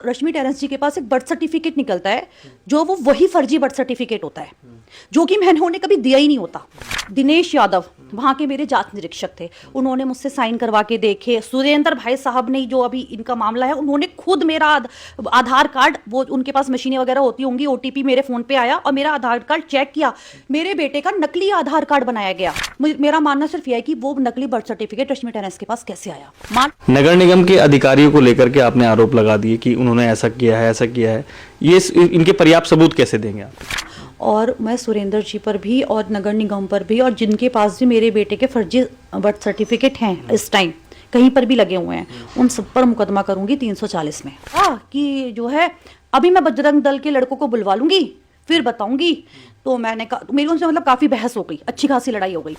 रश्मि Terrence जी के पास एक birth certificate निकलता है जो वो वही फर्जी बर्थ सर्टिफिकेट होता है जो कि मैंने उन्हें कभी दिया ही नहीं होता। दिनेश यादव वहाँ के मेरे जांच निरीक्षक थे, उन्होंने मुझसे साइन करवा के देखे। सुरेंद्र भाई साहब ने जो अभी इनका मामला है, उन्होंने खुद मेरा आधार कार्ड, वो उनके पास मशीनें वगैरह होती होंगी, ओटीपी मेरे फोन पे आया और मेरा आधार कार्ड चेक किया, मेरे बेटे का नकली आधार कार्ड बनाया गया। मेरा मानना सिर्फ यह है कि वो नकली बर्थ सर्टिफिकेट रश्मि टेरेंस के पास कैसे आया। नगर निगम के अधिकारियों को लेकर के आपने आरोप लगा दिए कि उन्होंने ऐसा किया है, ऐसा किया है, ये इनके पर्याप्त सबूत कैसे देंगे आप? और मैं सुरेंद्र जी पर भी और नगर निगम पर भी और जिनके पास भी मेरे बेटे के फर्जी बर्थ सर्टिफिकेट हैं इस टाइम कहीं पर भी लगे हुए हैं, उन सब पर मुकदमा करूंगी 340 में। कि जो है अभी मैं बजरंग दल के लड़कों को बुलवा लूंगी फिर बताऊंगी। तो मैंने कहा, मेरी उनसे मतलब काफी बहस हो गई, अच्छी खासी लड़ाई हो गई।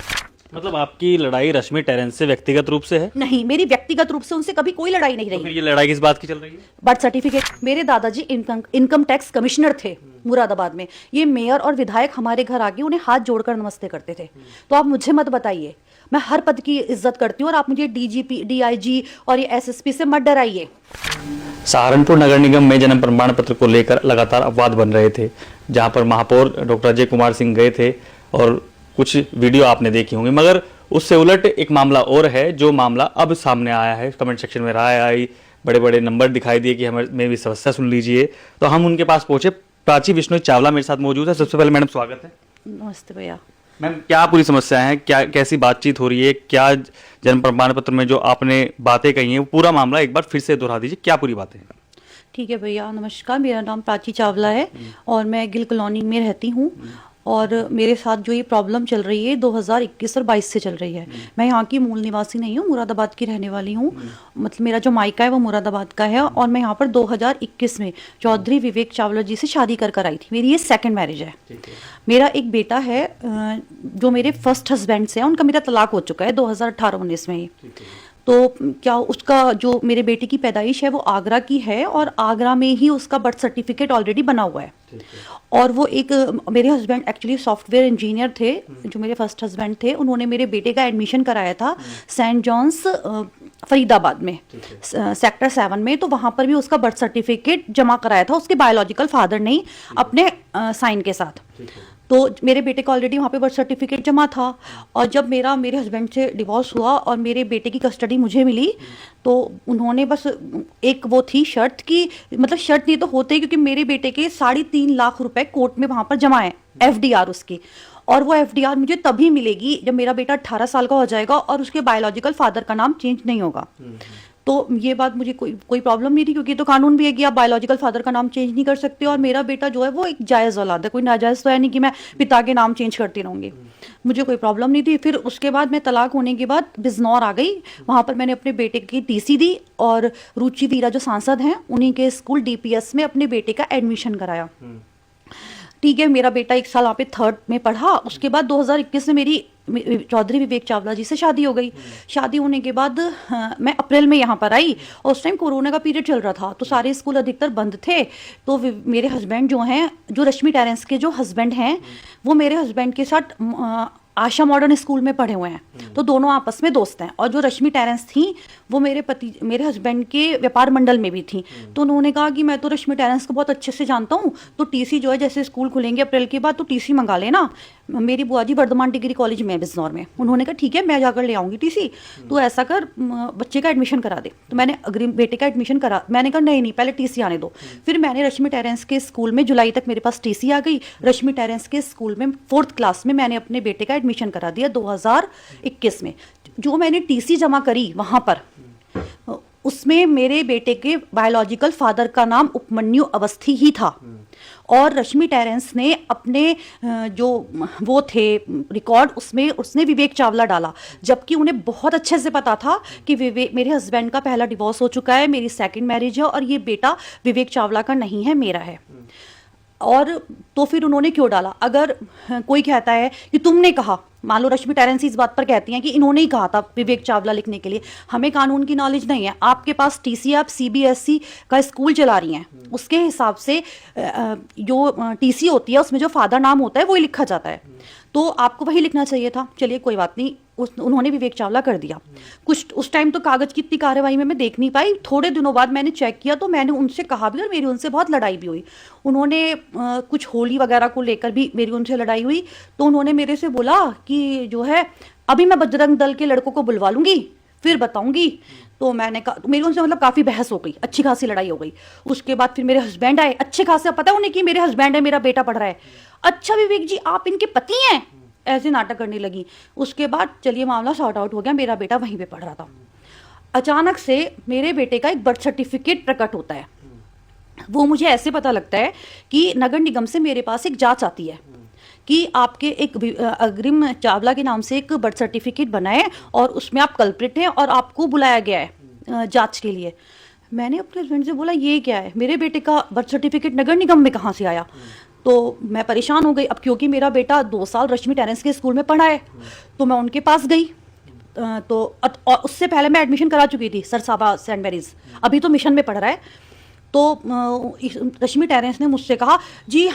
मतलब आपकी लड़ाई रश्मि टेरेंस से व्यक्तिगत रूप से है? नहीं, मेरी व्यक्तिगत रूप से उनसे कभी कोई लड़ाई नहीं रही। तो फिर ये लड़ाई किस बात की चल रही है? Birth certificate. मेरे दादाजी इनकम टैक्स कमिश्नर थे मुरादाबाद में। ये मेयर और विधायक हमारे घर आके उन्हें हाथ जोड़कर नमस्ते करते थे। तो आप मुझे मत बताइए, मैं हर पद की इज्जत करती हूँ और आप मुझे डीजीपी, डीआईजी और ये एसएसपी से मत डराइए। सहारनपुर नगर निगम में जन्म प्रमाण पत्र को लेकर लगातार अपवाद बन रहे थे, जहां पर महापौर डॉक्टर अजय कुमार सिंह गए थे और कुछ वीडियो आपने देखी होंगी, मगर उससे उलट एक मामला और है जो मामला अब सामने आया है। कमेंट सेक्शन में राय आई, बड़े बड़े नंबर दिखाई दिए कि हमें मेरी समस्या सुन लीजिए। तो हम उनके पास पहुंचे। प्राची बिश्नोई चावला मेरे साथ मौजूद है। सबसे पहले मैडम स्वागत है। नमस्ते भैया। मैम, क्या पूरी समस्या है, क्या कैसी बातचीत हो रही है, क्या जन्म प्रमाण पत्र में जो आपने बातें कही हैं वो पूरा मामला एक बार फिर से दोहरा दीजिए, क्या पूरी बातें हैं? ठीक है भैया, नमस्कार। मेरा नाम प्राची चावला है और मैं गिल कॉलोनी में रहती हूँ। और मेरे साथ जो ये प्रॉब्लम चल रही है 2021 और 22 से चल रही है। मैं यहाँ की मूल निवासी नहीं हूँ, मुरादाबाद की रहने वाली हूँ। मतलब मेरा जो मायका है वो मुरादाबाद का है और मैं यहाँ पर 2021 में चौधरी विवेक चावला जी से शादी कर आई थी। मेरी ये सेकंड मैरिज है। मेरा एक बेटा है जो मेरे फर्स्ट हस्बैंड से है, उनका मेरा तलाक हो चुका है 2018-19 में ही। तो क्या उसका जो मेरे बेटे की पैदाइश है वो आगरा की है और आगरा में ही उसका बर्थ सर्टिफिकेट ऑलरेडी बना हुआ है। और वो एक मेरे हस्बैंड एक्चुअली सॉफ्टवेयर इंजीनियर थे, जो मेरे फर्स्ट हस्बैंड थे। उन्होंने मेरे बेटे का एडमिशन कराया था सेंट जॉन्स फरीदाबाद में, सेक्टर 7 में। तो वहाँ पर भी उसका बर्थ सर्टिफिकेट जमा कराया था उसके बायोलॉजिकल फादर ने ही अपने साइन के साथ। तो मेरे बेटे का ऑलरेडी वहाँ पे बर्थ सर्टिफिकेट जमा था। और जब मेरे हस्बैंड से डिवोर्स हुआ और मेरे बेटे की कस्टडी मुझे मिली, तो उन्होंने बस एक वो थी शर्त की, मतलब शर्त नहीं तो होते, क्योंकि मेरे बेटे के 3.5 लाख रुपए कोर्ट में वहाँ पर जमा है, एफडीआर उसकी। और वो एफडीआर मुझे तभी मिलेगी जब मेरा बेटा 18 साल का हो जाएगा और उसके बायोलॉजिकल फादर का नाम चेंज नहीं होगा। तो ये बात मुझे कोई प्रॉब्लम नहीं थी, क्योंकि तो कानून भी है कि आप बायोलॉजिकल फादर का नाम चेंज नहीं कर सकते। और मेरा बेटा जो है वो एक जायज़ औलाद है, कोई नाजायज़ तो है नहीं कि मैं पिता के नाम चेंज करती रहूँगी। मुझे कोई प्रॉब्लम नहीं थी। फिर उसके बाद मैं तलाक होने के बाद बिजनौर आ गई। वहाँ पर मैंने अपने बेटे की टीसी दी और रुचि वीरा जो सांसद हैं उन्हीं के स्कूल डीपीएस में अपने बेटे का एडमिशन कराया। ठीक है, मेरा बेटा 1 साल वहाँ पे 3rd में पढ़ा। उसके बाद 2021 में मेरी चौधरी विवेक चावला जी से शादी हो गई। शादी होने के बाद मैं अप्रैल में यहाँ पर आई और उस टाइम कोरोना का पीरियड चल रहा था, तो सारे स्कूल अधिकतर बंद थे। तो मेरे हस्बैंड जो हैं, जो रश्मि टेरेंस के जो हस्बैंड हैं, वो मेरे हस्बैंड के साथ आशा मॉडर्न स्कूल में पढ़े हुए हैं। तो दोनों आपस में दोस्त हैं। और जो रश्मि टेरेंस थी वो मेरे हस्बैंड के व्यापार मंडल में भी थी। तो उन्होंने कहा कि मैं तो रश्मि टेरेंस को बहुत अच्छे से जानता हूँ, तो टीसी जो है, जैसे स्कूल खुलेंगे अप्रैल के बाद, तो टीसी मंगा लेना। मेरी बुआ जी वर्धमान डिग्री कॉलेज में है बिजनौर में। उन्होंने कहा ठीक है, मैं जाकर ले आऊँगी टीसी, तो ऐसा कर बच्चे का एडमिशन करा दे। तो मैंने बेटे का एडमिशन करा। मैंने कहा नहीं, पहले टीसी आने दो। फिर मैंने रश्मि टेरेंस के स्कूल में जुलाई तक मेरे पास टीसी आ गई। रश्मि टेरेंस के स्कूल में 4th क्लास में मैंने अपने बेटे का एडमिशन करा दिया 2021 में। जो मैंने टीसी जमा करी वहाँ पर, उसमें मेरे बेटे के बायोलॉजिकल फादर का नाम उपमन्यु अवस्थी ही था। और रश्मि टेरेंस ने अपने जो वो थे रिकॉर्ड, उसमें उसने विवेक चावला डाला, जबकि उन्हें बहुत अच्छे से पता था कि मेरे हस्बैंड का पहला डिवोर्स हो चुका है, मेरी सेकंड मैरिज है और ये बेटा विवेक चावला का नहीं है, मेरा है। और तो फिर उन्होंने क्यों डाला? अगर कोई कहता है कि तुमने कहा, मान लो रश्मि टेरेंस इस बात पर कहती हैं कि इन्होंने ही कहा था विवेक चावला लिखने के लिए, हमें कानून की नॉलेज नहीं है। आपके पास टीसी, आप सीबीएसई का स्कूल चला रही हैं, उसके हिसाब से जो टीसी होती है उसमें जो फादर नाम होता है वही लिखा जाता है, तो आपको वही लिखना चाहिए था। चलिए कोई बात नहीं, उन्होंने विवेक चावला कर दिया। कुछ उस टाइम तो कागज की इतनी कार्रवाई में मैं देख नहीं पाई, थोड़े दिनों बाद मैंने चेक किया तो मैंने उनसे कहा भी और मेरी उनसे बहुत लड़ाई भी हुई। उन्होंने कुछ होली वगैरह को लेकर भी मेरी उनसे लड़ाई हुई, तो उन्होंने मेरे से बोला कि जो है अभी मैं बजरंग दल के लड़कों को बुलवा लूंगी फिर बताऊंगी। तो मैंने कहा, मेरी उनसे मतलब काफी बहस हो गई, अच्छी खासी लड़ाई हो गई। उसके बाद फिर मेरे हस्बैंड आए, अच्छे खासे, पता उन्हें कि मेरे हस्बैंड है, मेरा बेटा पढ़ रहा है। अच्छा विवेक जी आप इनके पति हैं, ऐसे नाटक करने लगी। उसके बाद चलिए मामला सॉर्ट आउट हो गया, मेरा बेटा वहीं पे पढ़ रहा था। अचानक से मेरे बेटे का एक बर्थ सर्टिफिकेट प्रकट होता है। वो मुझे ऐसे पता लगता है कि नगर निगम से मेरे पास एक जांच आती है कि आपके एक अग्रिम चावला के नाम से एक बर्थ सर्टिफिकेट बना है और उसमें आप कल्प्रिट हैं और आपको बुलाया गया है जांच के लिए। मैंने अपने हस्बैंड से बोला ये क्या है, मेरे बेटे का बर्थ सर्टिफिकेट नगर निगम में कहाँ से आया। तो मैं परेशान हो गई, अब क्योंकि मेरा बेटा 2 साल रश्मि टेरेंस के स्कूल में पढ़ा है, तो मैं उनके पास गई। तो और उससे पहले मैं एडमिशन करा चुकी थी सरसाबा सेंट मैरीज, अभी तो मिशन में पढ़ रहा है। तो रश्मि टेरेंस ने मुझसे कहा जी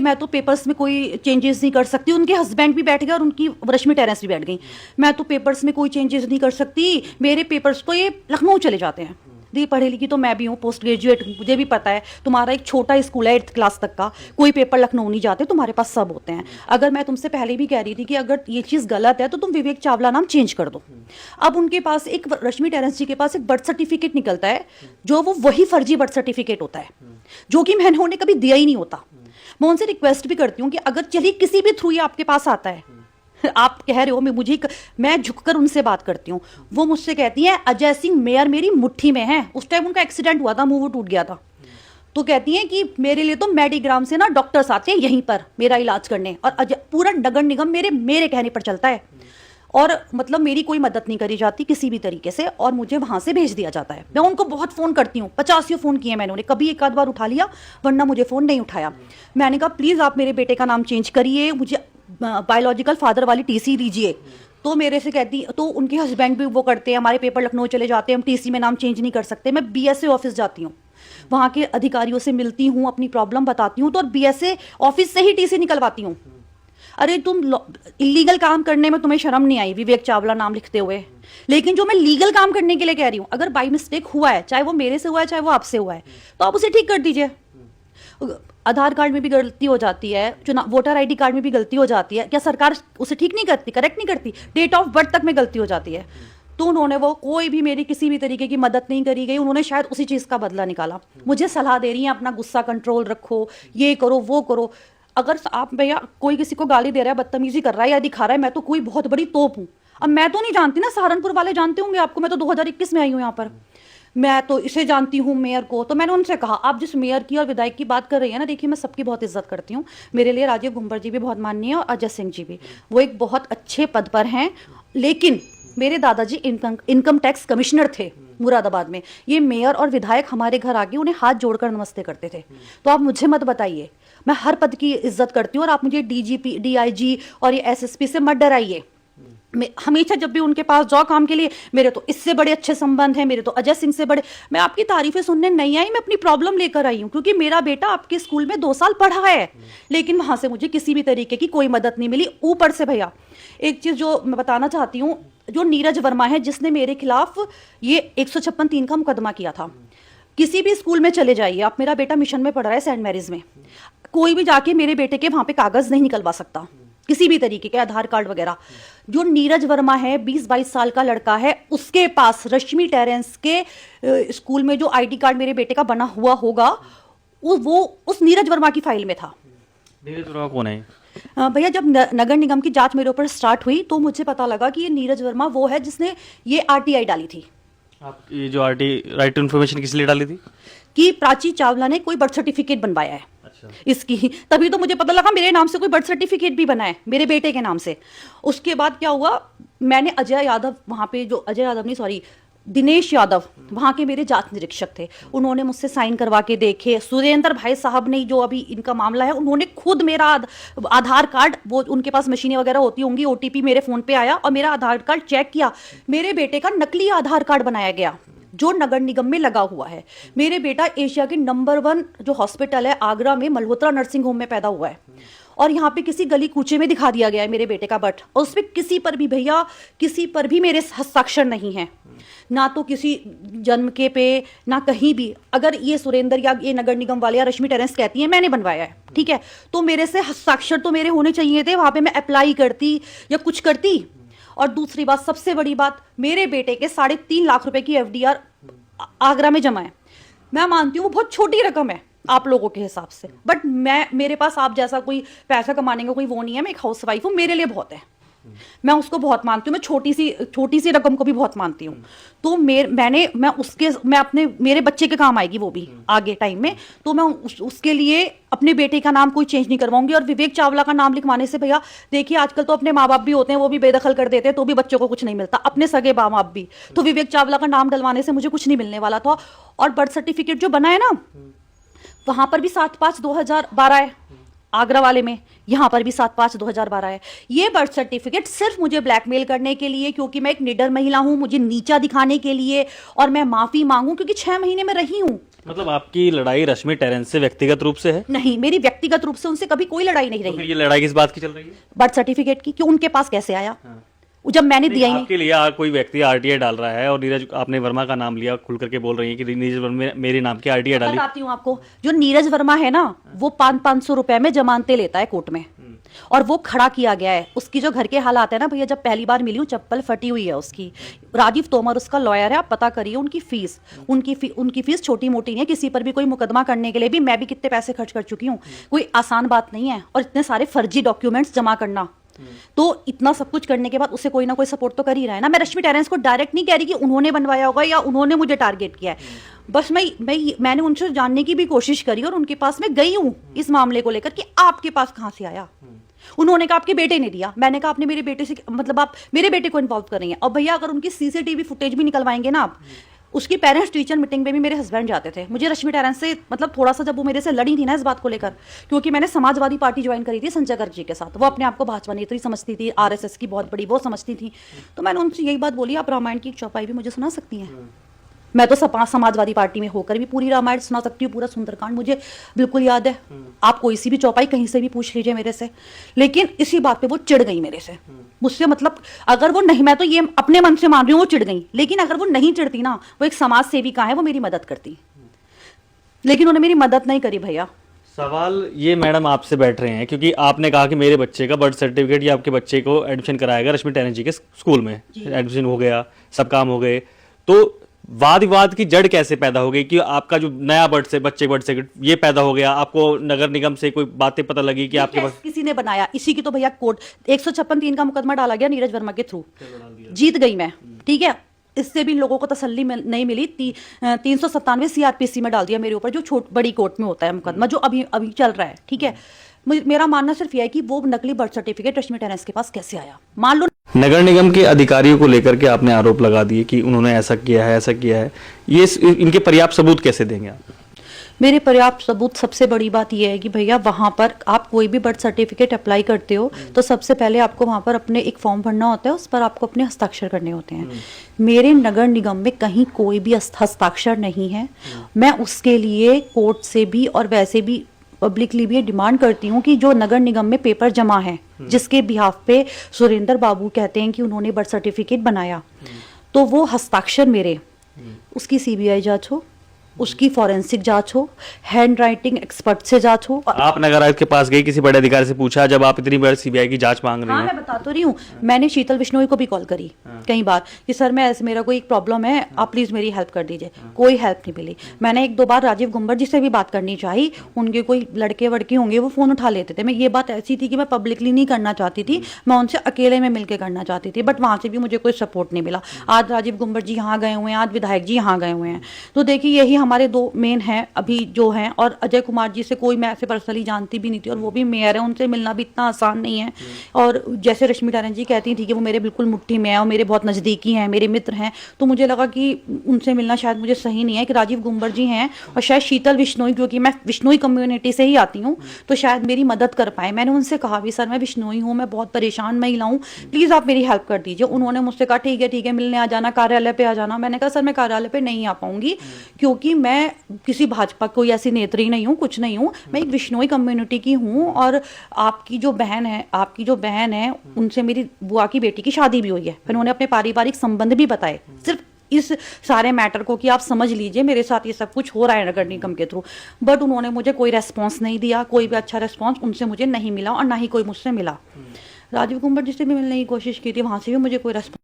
मैं तो पेपर्स में कोई चेंजेस नहीं कर सकती। उनके हस्बैंड भी बैठ गए और उनकी रश्मि टेरेंस भी बैठ गई। मैं तो पेपर्स में कोई चेंजेस नहीं कर सकती, मेरे पेपर्स तो ये लखनऊ चले जाते हैं। दी पढ़ी लिखी तो मैं भी हूँ, पोस्ट ग्रेजुएट हूँ, मुझे भी पता है तुम्हारा एक छोटा स्कूल है 8th क्लास तक का, कोई पेपर लखनऊ नहीं जाते, तुम्हारे पास सब होते हैं। अगर मैं तुमसे पहले भी कह रही थी कि अगर ये चीज़ गलत है तो तुम विवेक चावला नाम चेंज कर दो। अब उनके पास एक, रश्मि टेरेंस जी के पास एक बर्थ सर्टिफिकेट निकलता है जो वो वही फर्जी बर्थ सर्टिफिकेट होता है जो कि मैंने उन्हें कभी दिया ही नहीं होता। मैं उनसे रिक्वेस्ट भी करती हूँ कि अगर चलिए किसी भी थ्रू ये आपके पास आता है, आप कह रहे हो, मैं झुककर उनसे बात करती हूँ। वो मुझसे कहती हैं अजय सिंह मेयर मेरी मुट्ठी में है। उस टाइम उनका एक्सीडेंट हुआ था, मुंह वो टूट गया था। तो कहती हैं कि मेरे लिए तो मेडिग्राम से ना डॉक्टर्स आते हैं यहीं पर मेरा इलाज करने, और पूरा नगर निगम मेरे कहने पर चलता है, और मतलब मेरी कोई मदद नहीं करी जाती किसी भी तरीके से, और मुझे वहां से भेज दिया जाता है। मैं उनको बहुत फोन करती हूँ, 50 फोन किए मैंने उन्हें, कभी एक आध बार उठा लिया वरना मुझे फोन नहीं उठाया। मैंने कहा प्लीज आप मेरे बेटे का नाम चेंज करिए, मुझे बायोलॉजिकल फादर वाली टीसी दीजिए। तो मेरे से कहती, तो उनके हस्बैंड भी वो करते हैं, हमारे पेपर लखनऊ चले जाते हैं, हम टीसी में नाम चेंज नहीं कर सकते। मैं बीएसए ऑफिस जाती हूँ, वहाँ के अधिकारियों से मिलती हूँ, अपनी प्रॉब्लम बताती हूँ, तो और बीएसए ऑफिस से ही टीसी निकलवाती हूँ। अरे तुम इलीगल काम करने में तुम्हें शर्म नहीं आई विवेक चावला नाम लिखते हुए? लेकिन जो मैं लीगल काम करने के लिए कह रही हूँ, अगर बाई मिस्टेक हुआ है, चाहे वो मेरे से हुआ है चाहे वो आपसे हुआ है, तो आप उसे ठीक कर दीजिए। आधार कार्ड में भी गलती हो जाती है, वोटर आईडी कार्ड में भी गलती हो जाती है, क्या सरकार उसे ठीक नहीं करती, करेक्ट नहीं करती? डेट ऑफ बर्थ तक में गलती हो जाती है। तो उन्होंने वो कोई भी मेरी किसी भी तरीके की मदद नहीं करी गई। उन्होंने शायद उसी चीज़ का बदला निकाला। मुझे सलाह दे रही हैं अपना गुस्सा कंट्रोल रखो, ये करो वो करो। अगर आप भैया कोई किसी को गाली दे रहा है, बदतमीजी कर रहा है या दिखा रहा है, मैं तो कोई बहुत बड़ी तोप हूँ। अब मैं तो नहीं जानती ना, सहारनपुर वाले जानते होंगे आपको, मैं तो 2021 में आई हूँ यहाँ पर, मैं तो इसे जानती हूँ मेयर को। तो मैंने उनसे कहा आप जिस मेयर की और विधायक की बात कर रही है ना, देखिए मैं सबकी बहुत इज्जत करती हूँ, मेरे लिए राजीव घुम्बर जी भी बहुत माननीय और अजय सिंह जी भी, वो एक बहुत अच्छे पद पर हैं। लेकिन मेरे दादाजी इनकम टैक्स कमिश्नर थे मुरादाबाद में, ये मेयर और विधायक हमारे घर आके उन्हें हाथ जोड़कर नमस्ते करते थे। तो आप मुझे मत बताइए, मैं हर पद की इज्जत करती हूँ, और आप मुझे डीजीपी डीआईजी और ये एसएसपी से मत डराइए। मैं हमेशा जब भी उनके पास जाओ काम के लिए, मेरे तो इससे बड़े अच्छे संबंध हैं, मेरे तो अजय सिंह से बड़े। मैं आपकी तारीफें सुनने नहीं आई, मैं अपनी प्रॉब्लम लेकर आई हूँ, क्योंकि मेरा बेटा आपके स्कूल में 2 साल पढ़ा है, लेकिन वहां से मुझे किसी भी तरीके की कोई मदद नहीं मिली। ऊपर से भैया एक चीज जो मैं बताना चाहती हूँ, जो नीरज वर्मा है जिसने मेरे खिलाफ ये 156(3) का मुकदमा किया था, किसी भी स्कूल में चले जाइए आप, मेरा बेटा मिशन में पढ़ रहा है सेंट मैरीज में, कोई भी जाके मेरे बेटे के वहां पे कागज नहीं निकलवा सकता किसी भी तरीके के, आधार कार्ड वगैरह। जो नीरज वर्मा है 20-22 साल का लड़का है, उसके पास रश्मि टेरेंस के स्कूल में जो आईडी कार्ड मेरे बेटे का बना हुआ होगा, वो उस नीरज वर्मा की फाइल में था। नीरज वर्मा कौन है? भैया जब नगर निगम की जांच मेरे ऊपर स्टार्ट हुई तो मुझे पता लगा कि ये नीरज वर्मा वो है जिसने ये आरटीआई डाली थी। आप ये जो राइट टू इन्फॉर्मेशन किस लिए डाली थी? कि प्राची चावला ने कोई बर्थ सर्टिफिकेट बनवाया है। अच्छा। इसकी तभी तो मुझे पता लगा मेरे नाम से कोई बर्थ सर्टिफिकेट भी बना है मेरे बेटे के नाम से। उसके बाद क्या हुआ, मैंने अजय यादव, वहाँ पे जो अजय यादव नहीं सॉरी दिनेश यादव वहाँ के मेरे जांच निरीक्षक थे, उन्होंने मुझसे साइन करवा के देखे। सुरेंद्र भाई साहब ने, जो अभी इनका मामला है, उन्होंने खुद मेरा आधार कार्ड, वो उनके पास मशीनें वगैरह होती होंगी, ओटीपी मेरे फोन पे आया और मेरा आधार कार्ड चेक किया, मेरे बेटे का नकली आधार कार्ड बनाया गया जो नगर निगम में लगा हुआ है। मेरे बेटा एशिया के नंबर 1 जो हॉस्पिटल है आगरा में, मल्होत्रा नर्सिंग होम में पैदा हुआ है, और यहाँ पे किसी गली कूचे में दिखा दिया गया है मेरे बेटे का बर्थ, और उस पर किसी पर भी भैया किसी पर भी मेरे हस्ताक्षर नहीं है, ना तो किसी जन्म के पे, ना कहीं भी। अगर ये सुरेंद्र या ये नगर निगम वाले या रश्मि टेरेंस कहती है मैंने बनवाया है, ठीक है, तो मेरे से हस्ताक्षर तो मेरे होने चाहिए थे, वहां पे मैं अप्लाई करती या कुछ करती। और दूसरी बात, सबसे बड़ी बात, मेरे बेटे के 3.5 लाख रुपए की एफडीआर आगरा में जमा है। मैं मानती हूँ वो बहुत छोटी रकम है आप लोगों के हिसाब से, बट मेरे पास आप जैसा कोई पैसा कमाने का कोई वो नहीं है, मैं एक हाउस वाइफ हूँ, मेरे लिए बहुत है, मैं उसको बहुत मानती हूँ, मैं छोटी सी रकम को भी बहुत मानती हूँ। तो मैं अपने मेरे बच्चे के काम आएगी वो भी आगे टाइम में, तो मैं उसके लिए अपने बेटे का नाम कोई चेंज नहीं करवाऊंगी। और विवेक चावला का नाम लिखवाने से भैया देखिए, आजकल तो अपने माँ बाप भी होते हैं, वो भी बेदखल कर देते हैं, तो भी बच्चों को कुछ नहीं मिलता, अपने सगे माँ बाप भी। तो विवेक चावला का नाम डलवाने से मुझे कुछ नहीं मिलने वाला था। और बर्थ सर्टिफिकेट जो बना है ना, वहां पर भी 7/5/2012 है आगरा वाले में, यहाँ पर भी 7/5/2012 है। ये बर्थ सर्टिफिकेट सिर्फ मुझे ब्लैकमेल करने के लिए, क्योंकि मैं एक निडर महिला हूँ, मुझे नीचा दिखाने के लिए, और मैं माफी मांगू क्योंकि 6 महीने में रही हूँ। मतलब आपकी लड़ाई रश्मि टेरेंस से व्यक्तिगत रूप से है? नहीं, मेरी व्यक्तिगत रूप से उनसे कभी कोई लड़ाई नहीं तो रही। फिर ये लड़ाई किस बात की चल रही है? बर्थ सर्टिफिकेट की, क्यों उनके पास कैसे आया? जब मैंने दिया ही नहीं। आपके लिए कोई व्यक्ति आरटीआई डाल रहा है और नीरज, आपने वर्मा का नाम लिया, खुल करके बोल रही है कि नीरज वर्मा मेरे नाम की आरटीआई डाली। बताती हूँ आपको, जो नीरज वर्मा है ना, वो 500 रुपए में जमानते लेता है कोर्ट में, और वो खड़ा किया गया है। उसकी जो घर के हालात है ना भैया, जब पहली बार मिली हूँ चप्पल फटी हुई है उसकी। राजीव तोमर उसका लॉयर है, आप पता करिए उनकी फीस, उनकी फीस छोटी मोटी नहीं है। किसी पर भी कोई मुकदमा करने के लिए भी मैं भी कितने पैसे खर्च कर चुकी हूँ, कोई आसान बात नहीं है। और इतने सारे फर्जी डॉक्यूमेंट्स जमा करना, तो इतना सब कुछ करने के बाद उसे कोई ना कोई सपोर्ट तो कर ही रहा है ना। मैं रश्मि टेरेंस को डायरेक्ट नहीं कह रही कि उन्होंने बनवाया होगा या उन्होंने मुझे टारगेट किया है, बस मैंने उनसे जानने की भी कोशिश करी, और उनके पास मैं गई हूँ इस मामले को लेकर कि आपके पास कहाँ से आया। उन्होंने कहा आपके बेटे ने दिया। मैंने कहा आपने मेरे बेटे से, मतलब आप मेरे बेटे को इन्वॉल्व कर रही हैं। और भैया अगर उनकी सीसीटीवी फुटेज भी निकलवाएंगे ना आप, उसकी पेरेंट्स टीचर मीटिंग में भी मेरे हस्बैंड जाते थे। मुझे रश्मि टेरेंस से मतलब थोड़ा सा, जब वो मेरे से लड़ी थी ना इस बात को लेकर, क्योंकि मैंने समाजवादी पार्टी ज्वाइन करी थी संजय गर्ग जी के साथ, वो अपने आप को भाजपा नेत्री समझती थी, आरएसएस की बहुत बड़ी वो समझती थी। तो मैंने उनसे यही बात बोली, आप रामायण की एक चौपाई भी मुझे सुना सकती हैं? मैं तो समाजवादी पार्टी में होकर भी पूरी रामायण सुना सकती हूँ, पूरा सुंदरकांड मुझे बिल्कुल याद है। आप कोई सी भी चौपाई कहीं से भी पूछ लीजिए मेरे से। लेकिन इसी बात पे वो चिढ़ गई मेरे से, मुझसे, मतलब अगर वो नहीं, मैं तो ये अपने मन से मान रही हूँ वो चिढ़ गई, लेकिन अगर वो नहीं चिढ़ती ना, वो एक समाज सेविका है, वो मेरी मदद करती, लेकिन उन्होंने मेरी मदद नहीं करी भैया। सवाल ये मैडम आपसे बैठ रहे हैं क्योंकि आपने कहा कि मेरे बच्चे का बर्थ सर्टिफिकेट या आपके बच्चे को एडमिशन कराएगा रश्मि टेरेंस जी के स्कूल में, एडमिशन हो गया, सब काम हो गए, तो वाद विवाद की जड़ कैसे पैदा हो गई कि आपका जो नया बच्चे बर्थ सर्टिफिकेट ये पैदा हो गया? आपको नगर निगम से कोई बातें पता लगी कि आपके पास किसी ने बनाया? इसी की तो भैया कोर्ट 156(3) का मुकदमा डाला गया नीरज वर्मा के थ्रू, जीत गई मैं, ठीक है। इससे भी लोगों को तसल्ली नहीं मिली। 397 CRPC में डाल दिया मेरे ऊपर, जो बड़ी कोर्ट में होता है मुकदमा, जो अभी चल रहा है, ठीक है। मेरा मानना सिर्फ यह है कि वो नकली बर्थ सर्टिफिकेट रश्मि टेरेंस के पास कैसे आया। मान लो नगर निगम के अधिकारियों को लेकर के आपने आरोप लगा दिए कि उन्होंने ऐसा किया है, ऐसा किया है, ये इनके पर्याप्त सबूत कैसे देंगे आप? मेरे पर्याप्त सबूत, सबसे बड़ी बात यह है कि भैया वहाँ पर आप कोई भी बर्थ सर्टिफिकेट अप्लाई करते हो तो सबसे पहले आपको वहाँ पर अपने एक फॉर्म भरना होता है, उस पर आपको अपने हस्ताक्षर करने होते हैं। मेरे नगर निगम में कहीं कोई भी हस्ताक्षर नहीं है। मैं उसके लिए कोर्ट से भी और वैसे भी पब्लिकली भी डिमांड करती हूँ कि जो नगर निगम में पेपर जमा है, जिसके बिहाफ पे सुरेंद्र बाबू कहते हैं कि उन्होंने बर्थ सर्टिफिकेट बनाया, तो वो हस्ताक्षर मेरे, उसकी CBI जांच हो, उसकी फॉरेंसिक जांच हो, हैंड राइटिंग एक्सपर्ट से जांच हो। आप नगर आयुक्त के पास गई, किसी बड़े अधिकारी से पूछा जब आप इतनी बड़ी CBI की जांच मांग रही हैं? मैं बता तो रही हूँ, मैंने शीतल बिश्नोई को भी कॉल करी कई बार कि सर मैं ऐसे, मेरा कोई एक प्रॉब्लम है, आप प्लीज मेरी हेल्प कर दीजिए। कोई हेल्प नहीं मिली। मैंने 1-2 बार राजीव गुंबर जी से भी बात करनी चाहिए, उनके कोई लड़के वड़के होंगे वो फोन उठा लेते थे। मैं ये बात ऐसी थी कि मैं पब्लिकली नहीं करना चाहती थी, मैं उनसे अकेले में मिलकर करना चाहती थी, बट वहां से भी मुझे कोई सपोर्ट नहीं मिला। आज राजीव गुंबर जी यहाँ गए हुए हैं, आज विधायक जी यहाँ गए हुए हैं, तो देखिए यही हमारे 2 मेन हैं अभी जो हैं। और अजय कुमार जी से कोई मैं ऐसे पर्सनली जानती भी नहीं थी, और वो भी मेयर है, उनसे मिलना भी इतना आसान नहीं है। और जैसे रश्मि टेरेंस जी कहती थी कि वो मेरे बिल्कुल मुट्ठी में है और मेरे बहुत नज़दीकी हैं, मेरे मित्र हैं, तो मुझे लगा कि उनसे मिलना शायद मुझे सही नहीं है कि राजीव गुंबर जी हैं और शायद शीतल बिश्नोई, क्योंकि मैं बिश्नोई कम्युनिटी से ही आती हूँ, तो शायद मेरी मदद कर पाए। मैंने उनसे कहा भी सर मैं बिश्नोई हूँ, मैं बहुत परेशान महिला हूँ, प्लीज़ आप मेरी हेल्प कर दीजिए। उन्होंने मुझसे कहा ठीक है मिलने आ जाना, कार्यालय पे आ जाना। मैंने कहा सर मैं कार्यालय पे नहीं आ पाऊंगी, क्योंकि मैं किसी भाजपा कोई ऐसी नेत्री नहीं हूँ, कुछ नहीं हूँ, मैं एक विश्नोई कम्युनिटी की हूँ। और आपकी जो बहन है उनसे मेरी बुआ की बेटी की शादी भी हुई है, फिर उन्होंने अपने पारिवारिक संबंध भी बताए, सिर्फ इस सारे मैटर को कि आप समझ लीजिए मेरे साथ ये सब कुछ हो रहा है नगर निगम के थ्रू। बट उन्होंने मुझे कोई रेस्पॉन्स नहीं दिया, कोई भी अच्छा रेस्पॉन्स उनसे मुझे नहीं मिला और ना ही कोई मुझसे मिला। राजीव कुंवर जी से भी मिलने की कोशिश की थी, वहां से भी मुझे कोई रेस्पॉन्स।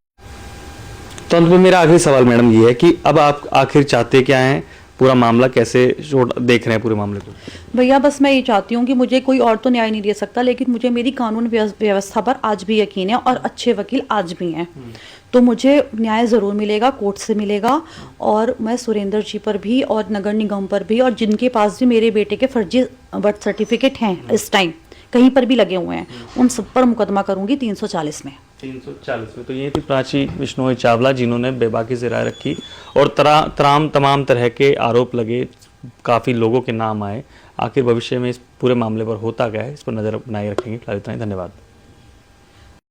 तो अंत में मेरा आखिरी सवाल मैडम ये है कि अब आप आखिर चाहते क्या हैं, पूरा मामला कैसे देख रहे हैं पूरे मामले को? भैया बस मैं ये चाहती हूँ कि मुझे कोई और तो न्याय नहीं दे सकता, लेकिन मुझे मेरी कानून व्यवस्था पर आज भी यकीन है और अच्छे वकील आज भी हैं। तो मुझे न्याय ज़रूर मिलेगा, कोर्ट से मिलेगा। और मैं सुरेंद्र जी पर भी और नगर निगम पर भी और जिनके पास भी मेरे बेटे के फर्जी बर्थ सर्टिफिकेट हैं इस टाइम कहीं पर भी लगे हुए हैं, उन सब पर मुकदमा करूंगी 340 में। 340 में। तो ये थी प्राची बिश्नोई चावला, जिन्होंने बेबाकी से राय रखी और तमाम तरह के आरोप लगे, काफ़ी लोगों के नाम आए। आखिर भविष्य में इस पूरे मामले पर होता क्या है, इस पर नज़र बनाए रखेंगे। फिलहाल इतना ही, धन्यवाद।